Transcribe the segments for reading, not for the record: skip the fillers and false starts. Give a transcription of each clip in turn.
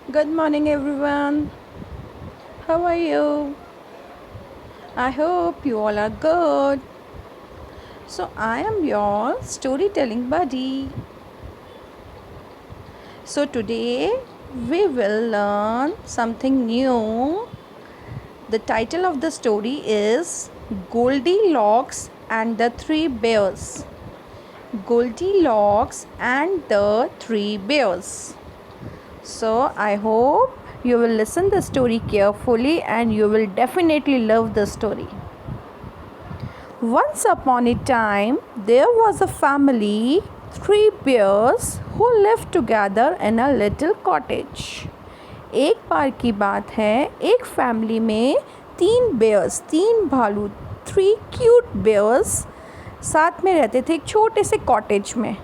Good morning, everyone. How are you? I hope you all are good. So, I am your storytelling buddy. So, today we will learn something new. The title of the story is Goldilocks and the Three Bears. Goldilocks and the Three Bears. So, I hope you will listen the story carefully and you will definitely love the story. Once upon a time, there was a family, three bears, who lived together in a little cottage. एक बार की बात है, एक family में तीन भालू, three cute bears साथ में रहते थे एक छोटे से कॉटेज में.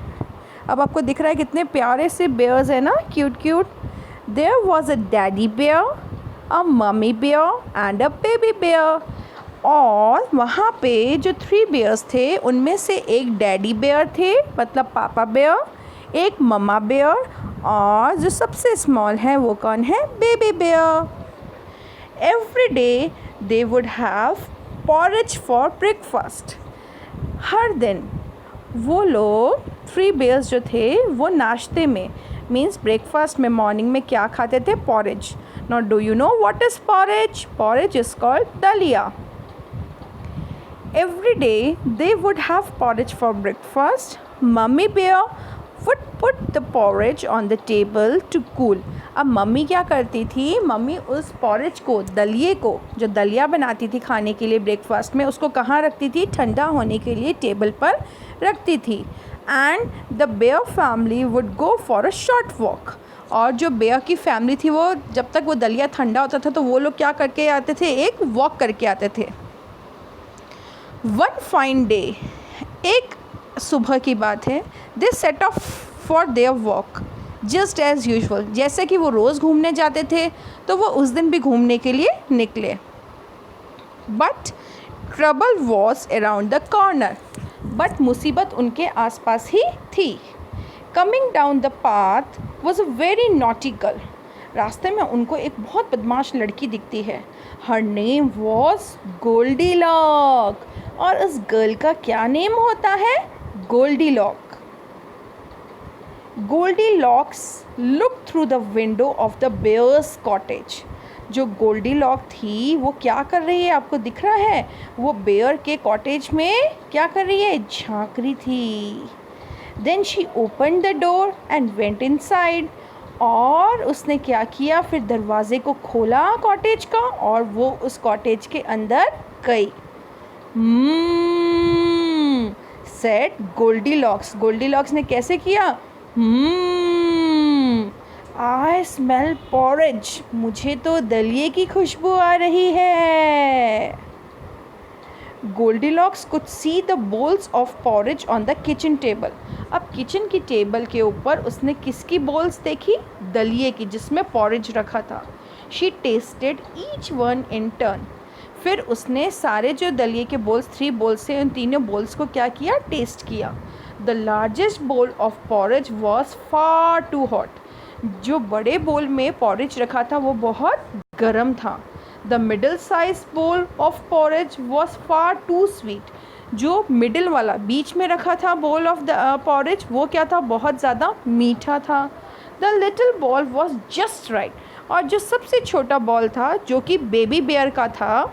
अब आपको दिख रहा है कितने प्यारे से बेयर्स है ना, cute cute. There was a daddy bear, a mummy bear and a baby bear. और वहाँ पे जो थ्री बेयर्स थे उनमें से एक डैडी बेयर थे, मतलब पापा बेयर, एक मम्मा बेयर, और जो सबसे स्मॉल है वो कौन है, baby bear. Every day they would have porridge for breakfast. हर दिन वो लोग थ्री बेयर्स जो थे वो नाश्ते में, मीन्स ब्रेकफास्ट में, मॉर्निंग में क्या खाते थे, porridge. Now do you know what is porridge? Porridge is called दलिया. Every day they would have porridge for breakfast. Mummy bear would put the porridge on the table to cool. अब mummy क्या करती थी, mummy उस porridge को, दलिए को, जो दलिया बनाती थी खाने के लिए ब्रेकफास्ट में, उसको कहाँ रखती थी, ठंडा होने के लिए टेबल पर रखती थी. And the bear family would go for a short walk. और जो बेयर की फैमिली थी वो जब तक वो दलिया ठंडा होता था तो वो लोग क्या करके आते थे, एक वॉक करके आते थे. वन फाइन डे, एक सुबह की बात है, they set off for their walk just as usual. जैसे कि वो रोज़ घूमने जाते थे तो वो उस दिन भी घूमने के लिए निकले. But trouble was around the corner. बट मुसीबत उनके आसपास ही थी. Coming down the path was a very naughty girl. रास्ते में उनको एक बहुत बदमाश लड़की दिखती है. Her name was Goldilock. और उस गर्ल का क्या नेम होता है, Goldilock. Goldilocks look through the window of the bears' cottage. जो गोल्डीलॉक थी वो क्या कर रही है, आपको दिख रहा है, वो बेयर के कॉटेज में क्या कर रही है, झांक रही थी. Then she open the door and went inside. और उसने क्या किया, फिर दरवाजे को खोला कॉटेज का और वो उस कॉटेज के अंदर गई. Said Goldilocks. गोल्डीलॉक्स ने कैसे किया, आई स्मेल पॉरेज. मुझे तो दलिए की खुशबू आ रही है. Goldilocks could see the bowls of porridge on the kitchen table. अब किचन की टेबल के ऊपर उसने किसकी बोल्स देखी, दलिए की, जिसमें पॉरेज रखा था. She tested each one in turn. फिर उसने सारे जो दलिए के बोल्स, थ्री बोल्स से, उन तीनों बोल्स को क्या किया, टेस्ट किया. The largest bowl of porridge was far too hot. जो बड़े बोल में पॉरेज रखा था वो बहुत गर्म था. The middle size bowl of porridge was far too sweet. जो मिडिल वाला बीच में रखा था बोल ऑफ द पॉरेज वो क्या था, बहुत ज़्यादा मीठा था. The little ball was just right. और जो सबसे छोटा बॉल था जो कि बेबी बेयर का था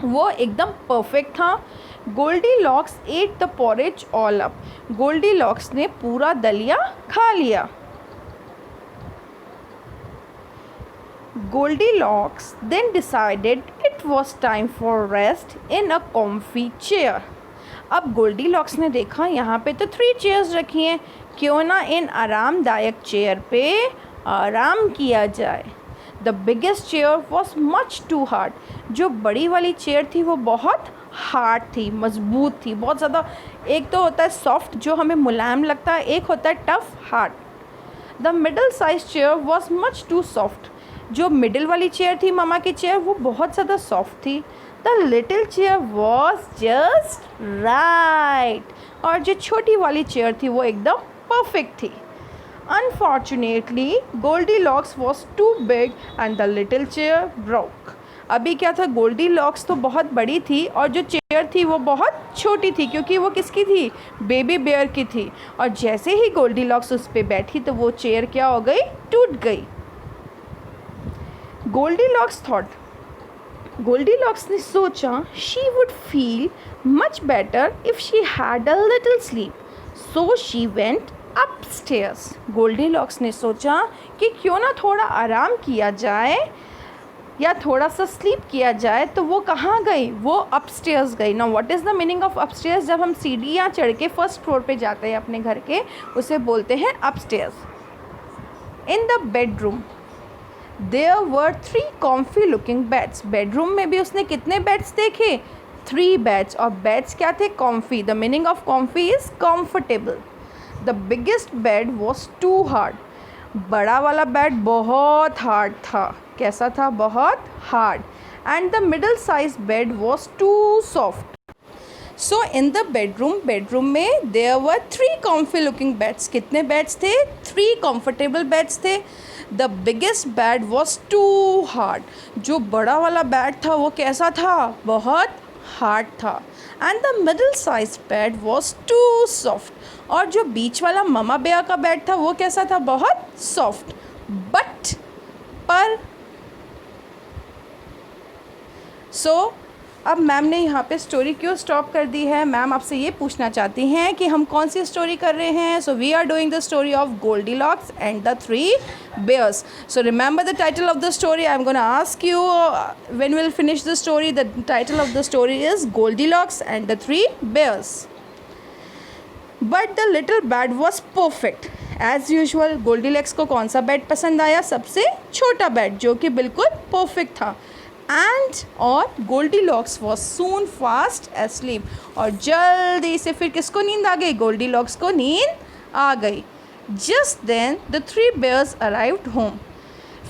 वो एकदम परफेक्ट था. Goldilocks at the porridge all up. Goldilocks ने पूरा दलिया खा लिया. Goldilocks then decided it was time for rest in a comfy chair. अब गोल्डीलॉक्स ने देखा यहाँ पे तो थ्री चेयर्स रखी हैं, क्यों ना इन आरामदायक चेयर पे आराम किया जाए. The biggest chair was much too hard. जो बड़ी वाली चेयर थी वो बहुत हार्ड थी, मजबूत थी, बहुत ज़्यादा. एक तो होता है सॉफ्ट जो हमें मुलायम लगता है, एक होता है tough, hard. The middle size chair was much too soft. जो मिडिल वाली चेयर थी, मामा की चेयर, वो बहुत ज़्यादा सॉफ्ट थी. The little chair was just right. और जो छोटी वाली चेयर थी वो एकदम परफेक्ट थी. Unfortunately, Goldilocks was too big and the little chair broke. अभी क्या था, गोल्डीलॉक्स तो बहुत बड़ी थी और जो चेयर थी वो बहुत छोटी थी, क्योंकि वो किसकी थी, बेबी बेयर की थी। और जैसे ही गोल्डीलॉक्स उस पर बैठी तो वो चेयर क्या हो गई, टूट गई। गोल्डीलॉक्स ने सोचा she would feel much better if she had a little sleep, so she went upstairs. Goldilocks ने सोचा कि क्यों ना थोड़ा आराम किया जाए या थोड़ा सा स्लीप किया जाए, तो वो कहाँ गई, वो अपस्टेयर्स गई। ना what is the meaning of upstairs? जब हम सीढ़ियाँ चढ़ के फर्स्ट फ्लोर पे जाते हैं अपने घर के, उसे बोलते हैं upstairs. In the bedroom there were 3 comfy looking beds. Bedroom में भी उसने कितने बेड्स देखे, 3 बेड्स। और बेड्स क्या थे, comfy. The meaning of comfy is comfortable. The biggest bed was too hard. बड़ा वाला बेड बहुत हार्ड था। कैसा था, बहुत hard. And the middle size bed was too soft. So in the bedroom में there were 3 comfy looking beds. कितने beds थे, 3 कंफर्टेबल बेड्स थे। The biggest bed was too hard. जो बड़ा वाला बेड था वो कैसा था, बहुत हार्ड था। And the middle size bed was too soft. और जो बीच वाला ममा बेयर का बेड था वो कैसा था, बहुत सॉफ्ट। पर अब मैम ने यहाँ पे स्टोरी क्यों स्टॉप कर दी है, मैम आपसे ये पूछना चाहती हैं कि हम कौन सी स्टोरी कर रहे हैं। So we are doing the story of Goldilocks and the 3 bears. So remember the title of the story. I'm going to ask you when we'll finish the story. The title of the story is Goldilocks and the 3 bears. But the little bed was perfect. As usual, Goldilocks को कौन सा bed पसंद आया, सबसे छोटा bed, जो कि बिल्कुल परफेक्ट था। और Goldilocks was soon fast asleep. और जल्दी से फिर किसको नींद आ गई, गोल्डीलॉक्स को नींद आ गई। Just then the 3 bears arrived home.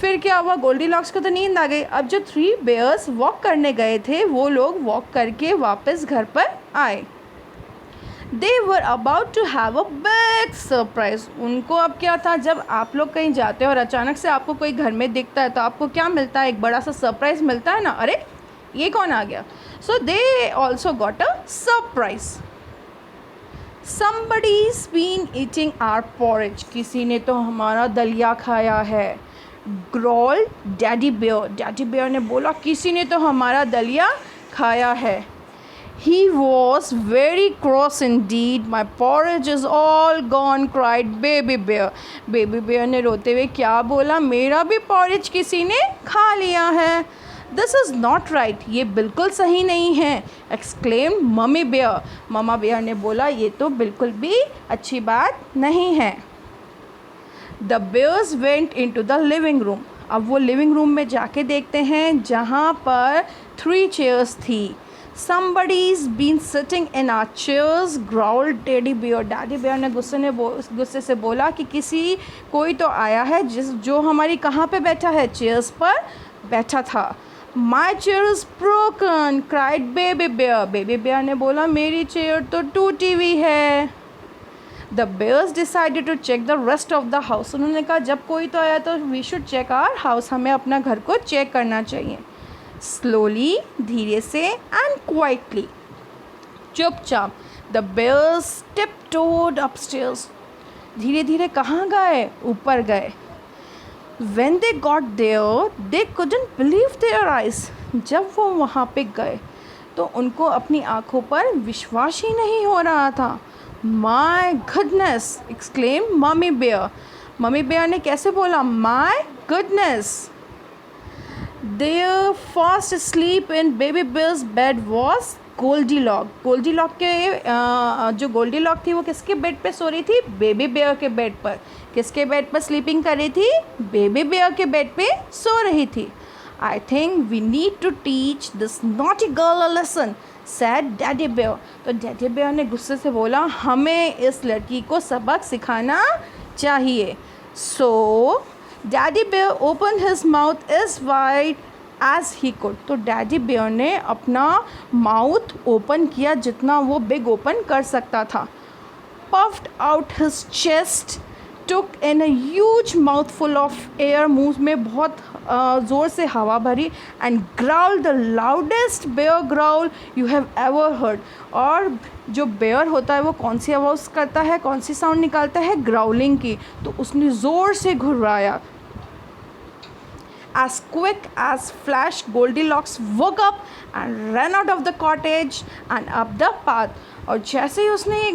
फिर क्या हुआ, गोल्डीलॉक्स को तो नींद आ गई। अब जो 3 bears वॉक करने गए थे वो लोग वॉक करके वापस घर पर आए। They were about to have a big surprise. उनको अब क्या था, जब आप लोग कहीं जाते हो और अचानक से आपको कोई घर में दिखता है तो आपको क्या मिलता है, एक बड़ा सा सरप्राइज मिलता है ना, अरे ये कौन आ गया। So they also got a surprise. Somebody's been eating our porridge. किसी ने तो हमारा दलिया खाया है। Growled Daddy Bear. Daddy Bear ने बोला किसी ने तो हमारा दलिया खाया है। He was very cross indeed. My porridge is all gone, cried Baby Bear. Baby Bear ने रोते हुए क्या बोला, मेरा भी porridge किसी ने खा लिया है। This is not right. ये बिल्कुल सही नहीं है, exclaimed Mummy Bear. Mama Bear ने बोला ये तो बिल्कुल भी अच्छी बात नहीं है। The bears went into the living room. अब वो लिविंग रूम में जाके देखते हैं जहाँ पर 3 chairs थी। Somebody's been sitting in our chairs, growled Daddy Bear. Daddy Bear ने गुस्से से बोला कि कोई तो आया है जो हमारी कहाँ पे बैठा है, चेयर्स पर बैठा था। My chair is broken, cried Baby Bear. Baby Bear ने बोला मेरी चेयर तो टूटी हुई है। The bears decided to check the rest of the house. उन्होंने कहा जब कोई तो आया तो we should check our house. हमें अपना घर को चेक करना चाहिए। Slowly, धीरे से, and quietly, चुपचाप, the bears tiptoed upstairs. धीरे धीरे कहाँ गए, ऊपर गए। When they got there, they couldn't believe their eyes. जब वो वहाँ पे गए तो उनको अपनी आँखों पर विश्वास ही नहीं हो रहा था। My goodness, exclaimed Mummy Bear. Mummy bear ने कैसे बोला, My goodness. There fast asleep in Baby Bear's bed was Goldilocks. Goldilock के जो गोल्डीलॉक थी वो किसके बेड पे सो रही थी, बेबी बेयर के बेड पर। किसके बेड पर स्लीपिंग कर रही थी, बेबी बेयर के बेड पे सो रही थी। I think we need to teach this naughty girl a lesson, said Daddy Bear. तो Daddy Bear ने गुस्से से बोला हमें इस लड़की को सबक सिखाना चाहिए। So Daddy Bear opened his mouth as wide as he could. तो Daddy Bear ने अपना माउथ ओपन किया जितना वो बिग ओपन कर सकता था। Puffed out his chest took in a huge mouthful of air, मुंह में बहुत ज़ोर से हवा भरी, and growled the loudest bear growl you have ever heard. और जो बेयर होता है वो कौन सी आवाज़ करता है, कौन सी साउंड निकालता है, ग्राउलिंग की. तो उसने ज़ोर से घुर्राया. As quick as flash, Goldilocks woke up and ran out of the cottage and up the path. और जैसे ही उसने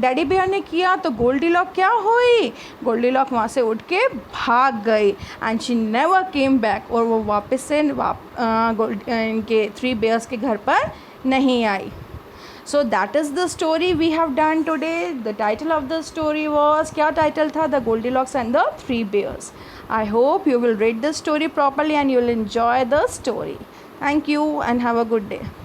डैडी बेयर ने किया तो गोल्डीलॉक क्या हुई, गोल्डीलॉक वहाँ से उठ के भाग गई. And she never came back. और वो वापस से इनके 3 बेयर्स के घर पर नहीं आई. So that is the story we have done today. The title of the story was, क्या title था? The Goldilocks and the 3 Bears. I hope you will read the story properly and you will enjoy the story. Thank you and have a good day.